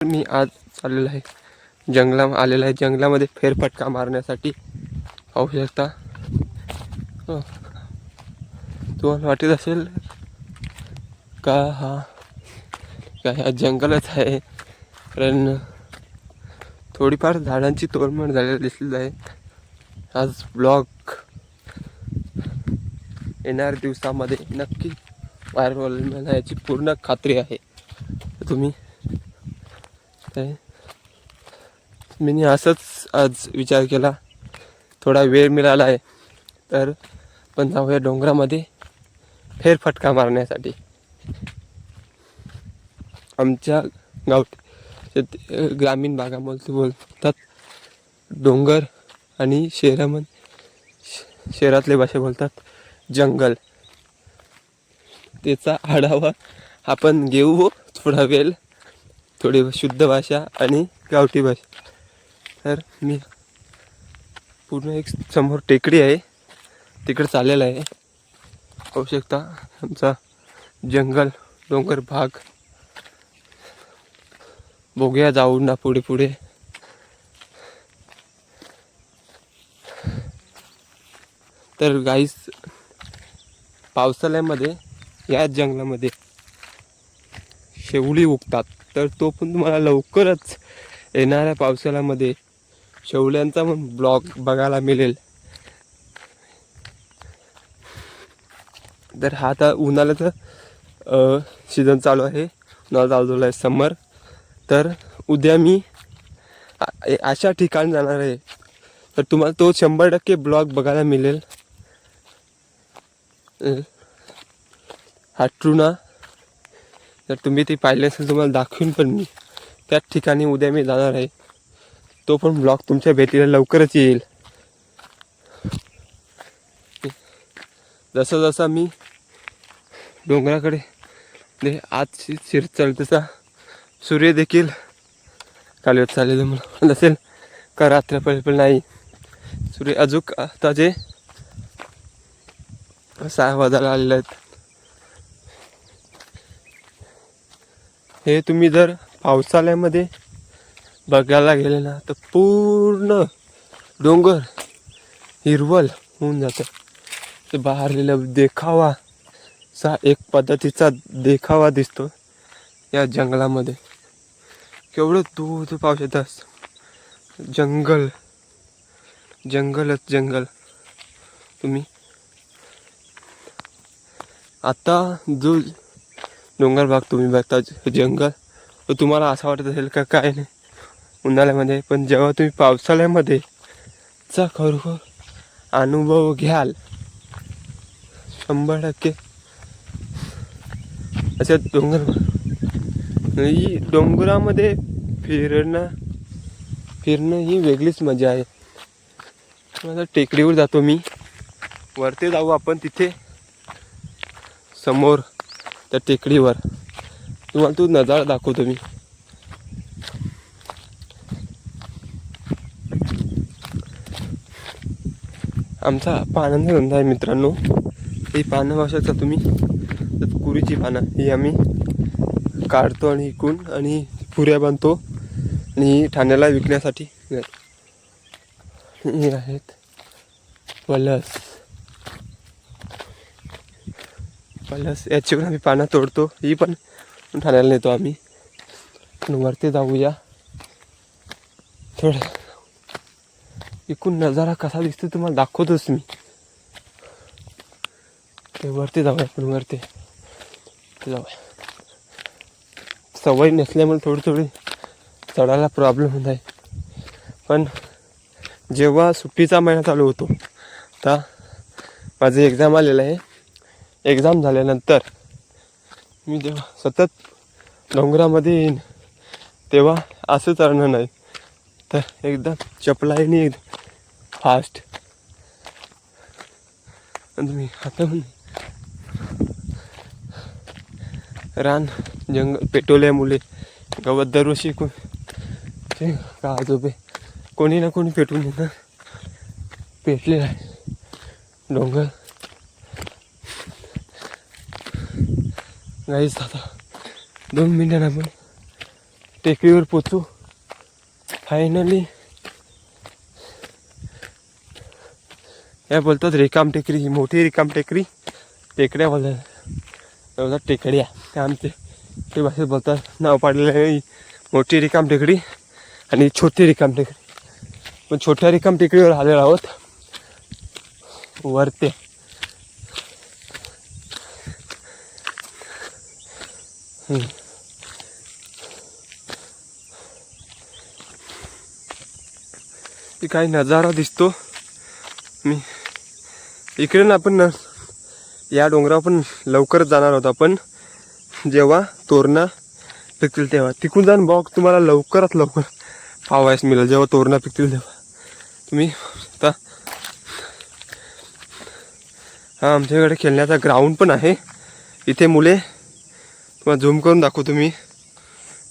मी आज चाललेलो आहे आलेला आहे जंगलामध्ये फेरफटका मारण्यासाठी। पाहू शकता हो, तुम्हाला वाटत असेल का हा जंगलच आहे, कारण थोडीफार झाडांची तोडमोड झालेली दिसली आहे। आज ब्लॉग येणाऱ्या दिवसामध्ये नक्की व्हायरल होईल याची पूर्ण खात्री आहे। तुम्ही मी असंच आज विचार केला, थोडा वेळ मिळाला आहे तर पण जाऊया डोंगरामध्ये फेरफटका मारण्यासाठी। आमच्या गावठी ग्रामीण भागामध्ये बोलतात डोंगर आणि शहरातले भाषा बोलतात जंगल। त्याचा आढावा आपण घेऊ थोडा वेळ, थोडी शुद्ध भाषा आणि गावठी भाषा। तर मी पूर्ण एक समोर टेकडी आहे तिकडे चाललेला आहे। पाहू शकता आमचा जंगल डोंगर भाग। बघूया जाऊन ना पुढे पुढे। तर गाईस, पावसाळ्यामध्ये या जंगलामध्ये शेवळी उगतात, तर तो पण तुम्हाला लवकरच येणाऱ्या पावसाळ्यामध्ये शेवळ्यांचा पण ब्लॉग बघायला मिळेल। तर हा आता उन्हाळ्याचं सीझन चालू आहे, उन्हाळा चालू आहे समर। तर उद्या मी अशा ठिकाणी जाणार आहे, तर तुम्हाला तो 100% ब्लॉग बघायला मिळेल। हाटरूना तर तुम्ही ती पाहिले असेल, तुम्हाला दाखवीन पण मी त्याच ठिकाणी उद्या मी जाणार आहे। तो पण ब्लॉग तुमच्या भेटीला लवकरच येईल। जसं जसं मी डोंगराकडे आज शिरचल तसा सूर्य देखील खाली चाललेलं मला नसेल का रात्र पण नाही, सूर्य अजूक ताजे 6 वाजायला आलेले आहेत। हे तुम्ही जर पावसाळ्यामध्ये बघायला गेले ना, तर पूर्ण डोंगर हिरवल होऊन जातं। ते बाहेरलेला देखावा एक पद्धतीचा देखावा दिसतो या जंगलामध्ये। केवढं दूर पाहू शकता, जंगलच जंगल। तुम्ही आता जो डोंगर भाग तुम्ही बघता जंगल, तर तुम्हाला असं वाटत असेल का काय नाही उन्हाळ्यामध्ये, पण जेव्हा तुम्ही पावसाळ्यामध्ये चा खरोखर अनुभव घ्याल 100%। अशा डोंगरामध्ये फिरणं ही वेगळीच मजा आहे। आता टेकडीवर जातो मी, वरती जाऊ आपण तिथे समोर त्या टेकडीवर तुम्हाला तो नजारा दाखवतो मी। आमचा पानांचा धंदा आहे मित्रांनो। ही पानं पाहू शकता तुम्ही, तर कुरीची पानं ही आम्ही काढतो आणि इकून आणि पुऱ्या बांधतो आणि ठाण्याला विकण्यासाठी। हे आहेत पलस याची पण आम्ही पानं तोडतो, ही पण ठाण्याला नेतो आम्ही। वरती जाऊया थोडं, इकून नजारा कसा दिसतो तुम्हाला दाखवतोच मी। ते वरती जाऊया आपण, वरती जाऊया। सवय नसल्यामुळे थोडी चढायला प्रॉब्लेम होत आहे, पण जेव्हा सुट्टीचा महिना चालू होतो तर माझं एक्झाम आलेलं आहे। एक्झाम झाल्यानंतर मी जेव्हा सतत डोंगरामध्ये येईन तेव्हा असं चढणं नाही, तर एकदम चपलाईने फास्ट। आणि तुम्ही आता रान जंगल पेटवल्यामुळे गवत दरवर्षी का आजोबे कोणी ना कोणी पेटवून देणं पेटलेलं आहे डोंगर। गाईस आता 2 मिनिटांना आपण टेकडीवर पोचू फायनली. या बोलतात रिकाम टेकडी, ही मोठी रिकाम टेकडी. टेकड्या बोलतात टेकड्या, त्या आमचे ते भाषेत बोलतात. नाव पाडलेलं आहे मोठी रिकाम टेकडी आणि छोटी रिकाम टेकडी. पण छोट्या रिकाम टेकडीवर आलेलो आहोत वरते. काही नजारा दिसतो. मी इकडे ना आपण या डोंगरावर पण लवकरच जाणार होतो आपण, जेव्हा तोरणा पिकतील तेव्हा. तिकडून जाऊन बघ तुम्हाला लवकरात लवकर पाहावयास मिळेल. जेव्हा तोरणा पिकतील तेव्हा तुम्ही आता. हा आमच्याकडे खेळण्याचा ग्राउंड पण आहे. इथे मुले, तुम्हाला झूम करून दाखवतो मी,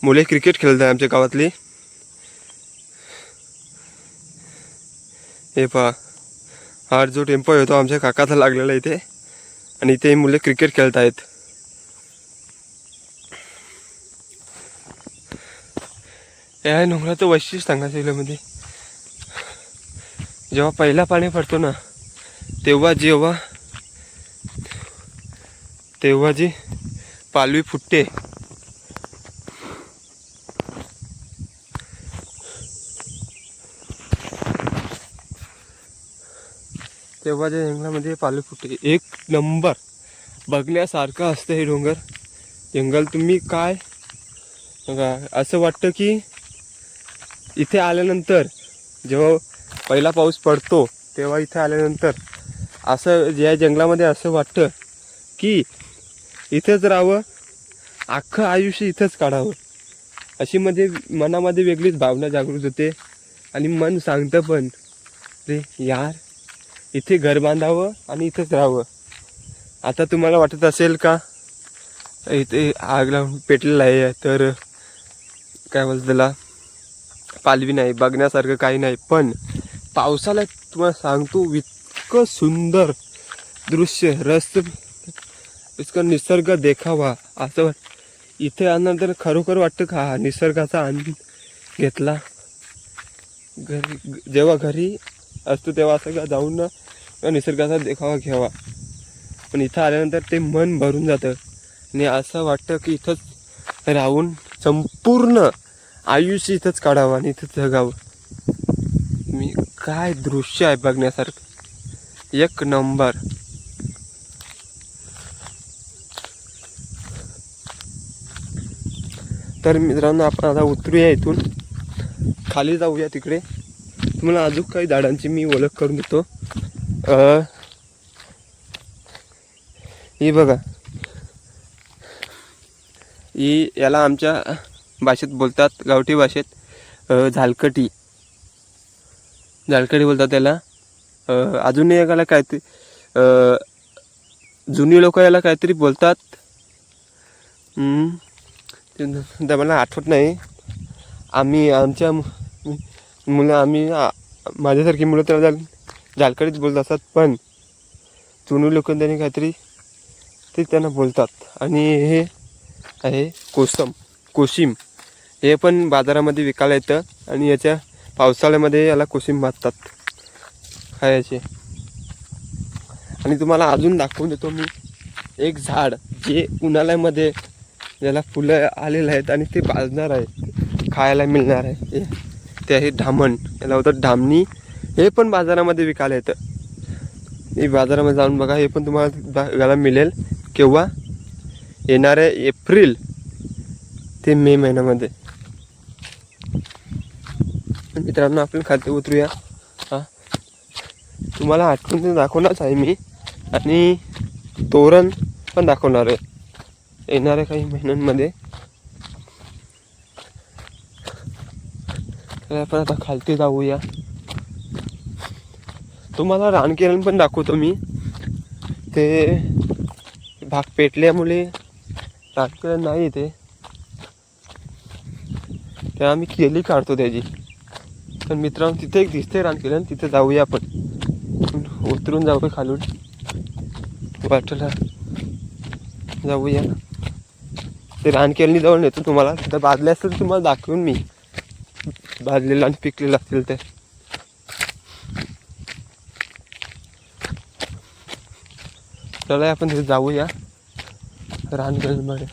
मुले क्रिकेट खेळत आहे आमच्या गावातली. हे पहा, हा जो टेम्पो येतो आमच्या काकाचा लागलेला इथे, आणि इथे मुले क्रिकेट खेळत आहेत. या डोंगराचं वैशिष्ट्य सांगायचं इल्यामध्ये, जेव्हा पहिला पाणी पडतो ना तेव्हा जी पालवी फुटते तेव्हा जे जंगलामध्ये पालवी फुटते, एक नंबर बघण्यासारखं असतं हे डोंगर जंगल. तुम्ही काय बघा, असं वाटतं की इथे आल्यानंतर, जेव्हा पहिला पाऊस पडतो तेव्हा इथे आल्यानंतर असं या जंगलामध्ये असं वाटतं की इथंच राहावं, अख्खं आयुष्य इथंच काढावं. अशी मध्ये मनामध्ये वेगळीच भावना जागृत होते आणि मन सांगतं पण, रे यार इथे घर बांधावं आणि इथंच राहावं. आता तुम्हाला वाटत असेल का इथे आग लावून पेटलेलं आहे तर काय बोलतं त्याला, पालवी नाही, बघण्यासारखं काही नाही. पण पावसाळ्यात तुम्हाला सांगतो इतकं सुंदर दृश्य, इतकं निसर्ग देखावा असं इथे आल्यानंतर खरोखर वाटतं का हा निसर्गाचा आनंद घेतला. जेव्हा घरी असतो तेव्हा असं का जाऊन ना निसर्गाचा देखावा घ्यावा, पण इथं आल्यानंतर ते मन भरून जातं आणि असं वाटतं की इथंच राहून संपूर्ण आयुष्य इथंच काढावं आणि इथंच जगावं. मी काय दृश्य आहे बघण्यासारखं, एक नंबर. तर मित्रांनो आपण आता उतरूया इथून, खाली जाऊया तिकडे. तुम्हाला अजून काही झाडांची मी ओळख करून देतो. ही बघा, ही याला आमच्या भाषेत बोलतात, गावठी भाषेत झालकटी बोलतात त्याला. अजूनही याला काहीतरी जुनी लोक याला काहीतरी बोलतात, ते मला आठवत नाही. आमच्या मुलं, माझ्यासारखी मुलं त्याला झालकडीच बोलत असतात, पण जुनी लोक त्यांनी काहीतरी ते त्यांना बोलतात. आणि हे आहे कोशिम. हे पण बाजारामध्ये विकायला येतं आणि याच्या पावसाळ्यामध्ये याला कोशिम बांधतात खायचे. आणि तुम्हाला अजून दाखवून देतो मी एक झाड जे उन्हाळ्यामध्ये ज्याला फुलं आलेलं आहेत आणि ते भाजणार आहे, खायला मिळणार आहे. ते आहे धामण, याला होतं धामणी. हे पण बाजारामध्ये विकायला येतं. हे बाजारामध्ये जाऊन बघा, हे पण तुम्हाला बघायला मिळेल. केव्हा? येणाऱ्या एप्रिल ते मे महिन्यामध्ये. मित्रांनो आपण खाली उतरूया. तुम्हाला आठवण दाखवणारच आहे मी, आणि तोरण पण दाखवणार आहे येणाऱ्या काही महिन्यांमध्ये. तर आपण आता खालती जाऊया. तुम्हाला रानकेरण पण दाखवतो मी. ते भाग पेटल्यामुळे रानकेरण नाही ते आम्ही केली काढतो त्याची. पण मित्रांनो तिथे एक दिसते रानकेरण, तिथे जाऊया आपण. उतरून जाऊया खालून, वाटेला जाऊया. ते रानकेलनी जवळ नेतो तुम्हाला. तिथं बादले असतील तुम्हाला दाखवून मी, भाजलेलं आणि पिकलेलं असतील ते. चला आपण तिथे जाऊया रानकेलमध्ये.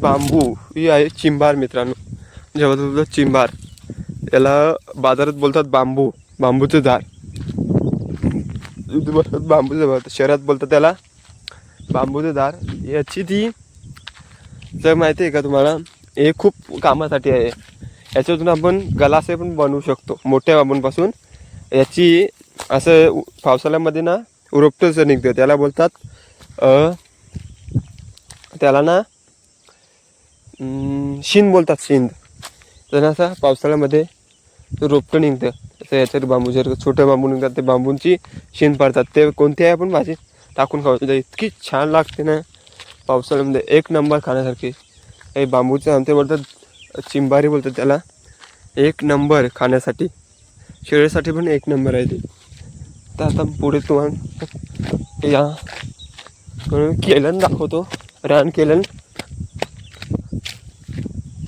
बांबू ही आहे चिंबार मित्रांनो, जेव्हा चिंबार याला बाजारात बोलतात बांबू, बांबूचं झाड. बांबूचं झाड शहरात बोलतात त्याला बांबूचं झाड. याची ती जर माहिती आहे का तुम्हाला, हे खूप कामासाठी आहे. याच्यातून आपण गलासे पण बनवू शकतो मोठ्या बांबूंपासून. याची असं पावसाळ्यामध्ये ना रोपटंच निघतं, त्याला बोलतात त्याला ना शिंद बोलतात, शिंद. तर असं पावसाळ्यामध्ये रोपटं निघतं. तर याच्यात बांबू जर छोटे बांबू निघतात ते बांबूंची शिंद पाडतात. ते कोणत्याही आपण भाजी टाकून खाऊ, इतकी छान लागते ना पावसाळ्यामध्ये, एक नंबर खाण्यासारखी. हे बांबूचे आमचे बोलतात चिंबारी बोलतात त्याला, एक नंबर खाण्यासाठी, शेळीसाठी पण एक नंबर आहे ते. तर आता पुढे तुम्हाला या केलन दाखवतो, रान केलन.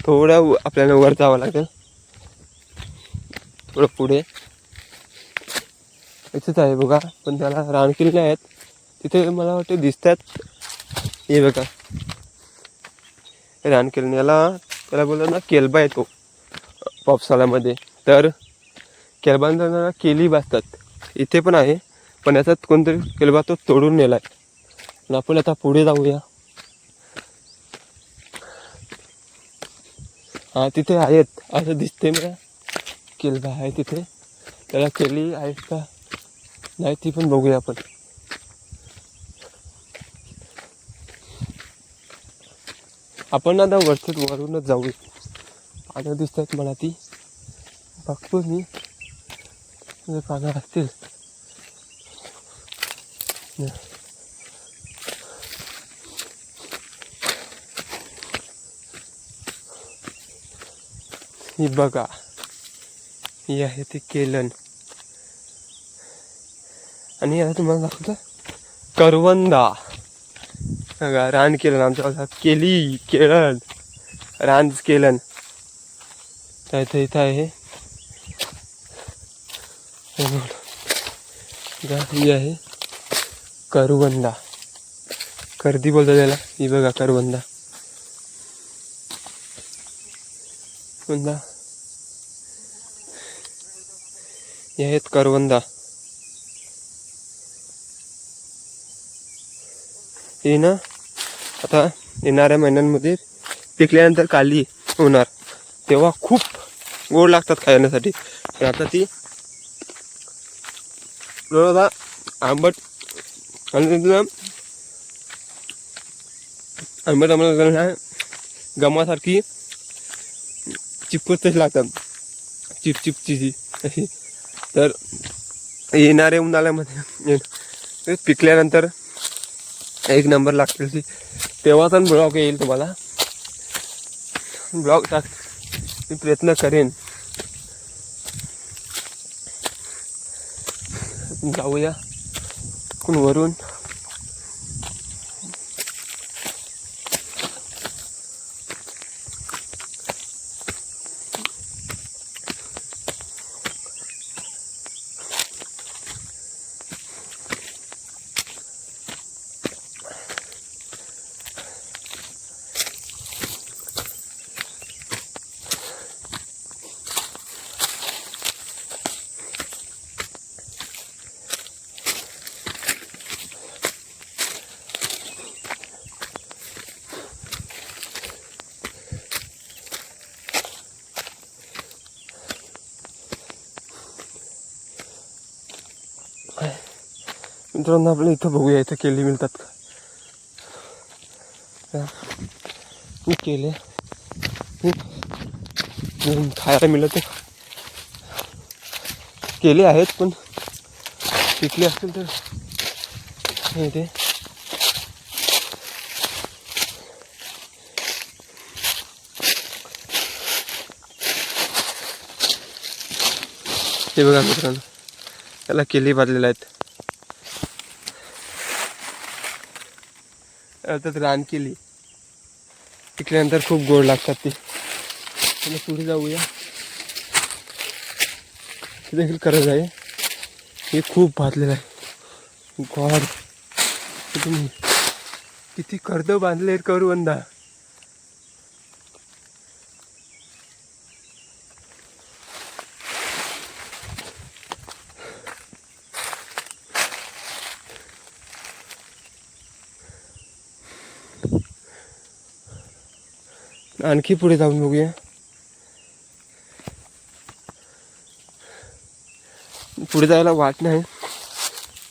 थोडं आपल्याला वर जावं लागेल, थोडं पुढे. इथेच आहे बघा, पण त्याला रानकेली आहेत तिथे मला वाटते दिसतात. हे बघा रानकेली, त्याला बोलतात ना केलबा येतो पावसाळ्यामध्ये. तर केलबांना केली बसतात, इथे पण आहे. पण याच्यात कोणतरी केलबा तो तोडून नेलाय. पण आपण आता पुढे जाऊया. हा तिथे आहेत असं दिसते मला, केलबा आहे तिथे. त्याला केली आहेत का नाही ती पण बघूया आपण. आपण आता वरूनच जाऊया. पानं दिसत आहेत मला, ती बघतो मी. पानं असतील ही बघा, ही आहे ती केलन. आणि आता तुम्हाला दाखवतं करवंदा. बघा रान केलन आमच्या केली केळण रान केलन. इथं इथं आहे ही आहे करवंदा, कर्दी बोलतात त्याला. ही बघा करवंदा, वंदा हे आहेत करवंदा. हे ना आता येणाऱ्या महिन्यांमध्ये पिकल्यानंतर काली होणार, तेव्हा खूप गोड लागतात खाण्यासाठी. पण आता ती थोडा आंबट आणि आंबट आम्हाला गमासारखी चिपकतच लागतात, चिपचिपची अशी. तर येणाऱ्या उन्हाळ्यामध्ये पिकल्यानंतर एक नंबर लागतील ती. तेव्हा तर ब्लॉग येईल तुम्हाला, ब्लॉग टाक मी प्रयत्न करेन. जाऊया वरून. मित्रांनो आपल्या इथं बघूया, इथं केली मिळतात का. केले खायला मिळत केले आहेत, पण पिकले असतील तर ते हे बघा मित्रांनो, त्याला केली बांधलेल्या आहेत. अर्थात रान केली पिकल्यानंतर खूप गोड लागतात ती. आणि पुढे जाऊया, हे देखील करज आहे. हे खूप भाजलेलं आहे. गॉड, तुम्ही किती कर्ज बांधले आहेत करवंदा. आणखी पुढे जाऊन बघूया. पुढे जायला वाट नाही.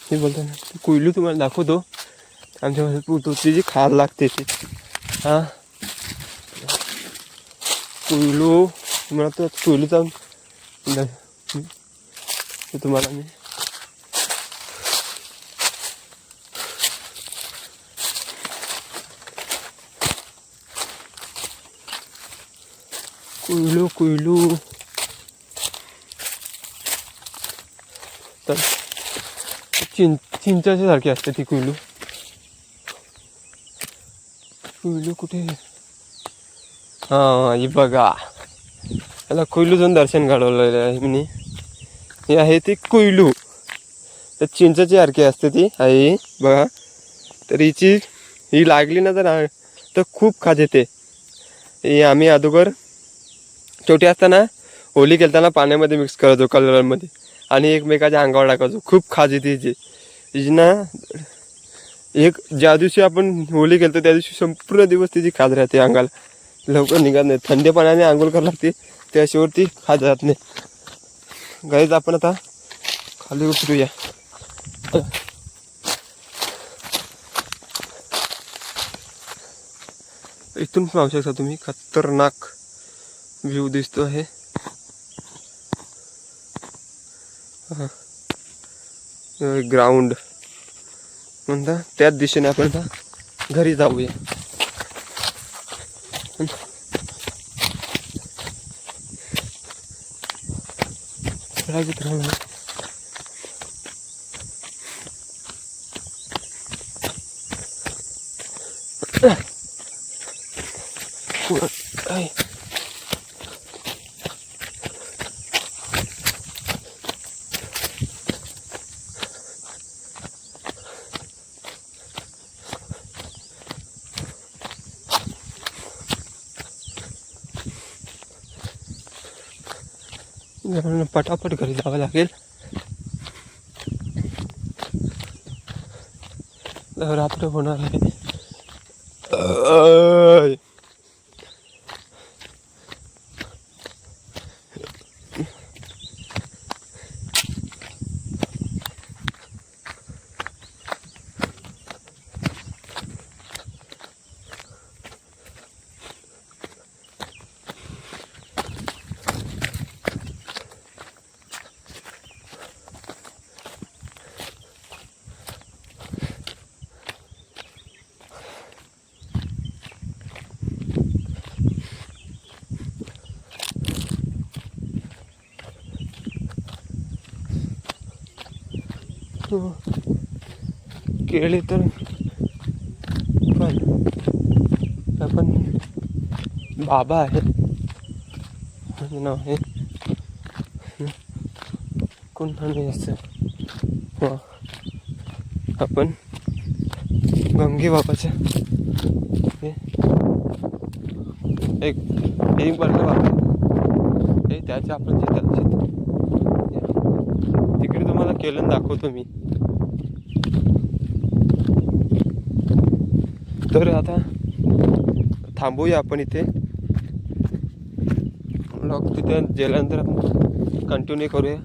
हे बोलतो ना, कोयलू तुम्हाला दाखवतो. आमच्या पुढची जी खाल लागते ती, हा कोयलू मला तर कोयलू जाऊन तुम्हाला मी कोयलू तर चिंचाच्या सारखी असते ती कोयलू. कुठे? हा, ही बघा, याला कोयलू जाऊन दर्शन घडवलेलं आहे मी. हे आहे ती कोयलू, तर चिंचाची सारखी असते ती आहे बघा. तर ही लागली ना तर खूप खाज येते. ही आम्ही अगोदर छोटी असताना होली खेळताना पाण्यामध्ये मिक्स करायचो कलरमध्ये आणि एकमेकाच्या अंगावर टाकायचो. खूप खाज येते हिची ना. ज्या दिवशी आपण होली खेळतो त्या दिवशी संपूर्ण दिवस तिची खाज राहते अंगाला, लवकर निघत नाही. थंड पाण्याने आंघोळ करावं लागते, त्याशिवाय ती खाज राहत नाही. गाईज, आपण आता खाली उतरूया. इथून पाहू शकता तुम्ही, खतरनाक व्ह्यू दिसतो आहे. ग्राउंड म्हणता त्याच दिशेने आपण आता घरी जाऊया. पटापट घरी जावं लागेल. रात्र होणार आहे. केळी तर पण बाबा आहे, माझं नाव आहे कोण नाही असं. हो, आपण गंगे बाबाच्या एक बरं बाबा हे त्याच्या आपण तिकडे तुम्हाला केलं दाखवतो मी. तर आता थांबूया आपण इथे. ब्लॉग तिथे गेल्यानंतर आपण कंटिन्यू करूया.